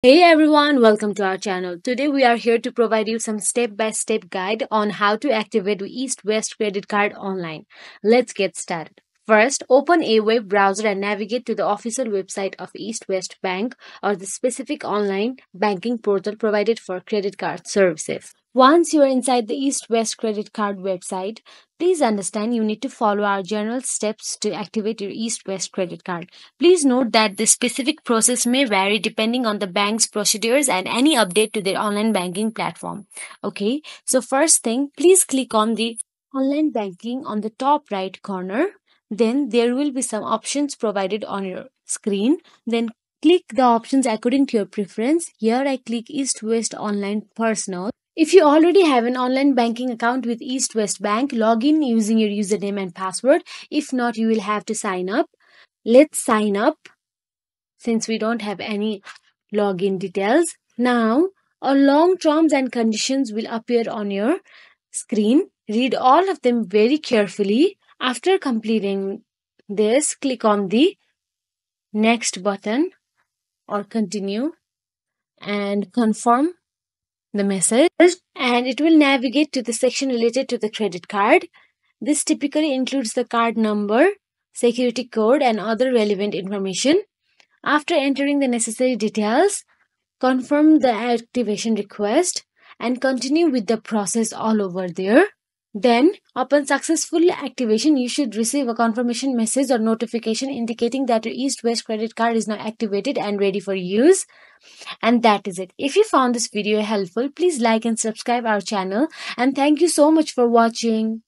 Hey everyone, welcome to our channel. Today we are here to provide you some step-by-step guide on how to activate the East-West credit card online. Let's get started. First, open a web browser and navigate to the official website of East-West Bank or the specific online banking portal provided for credit card services. Once you are inside the East-West credit card website, please understand you need to follow our general steps to activate your East-West credit card. Please note that the specific process may vary depending on the bank's procedures and any update to their online banking platform. Okay, so first thing, please click on the online banking on the top right corner. Then there will be some options provided on your screen. Then click the options according to your preference. Here I click East West Online Personal. If you already have an online banking account with East West Bank, log in using your username and password. If not, you will have to sign up. Let's sign up since we don't have any login details. Now, a long terms and conditions will appear on your screen. Read all of them very carefully. After completing this, click on the next button or continue and confirm the message, and it will navigate to the section related to the credit card. This typically includes the card number, security code, and other relevant information. After entering the necessary details, confirm the activation request and continue with the process all over there. Then, upon successful activation, you should receive a confirmation message or notification indicating that your East West credit card is now activated and ready for use. And that is it. If you found this video helpful, please like and subscribe our channel. And thank you so much for watching.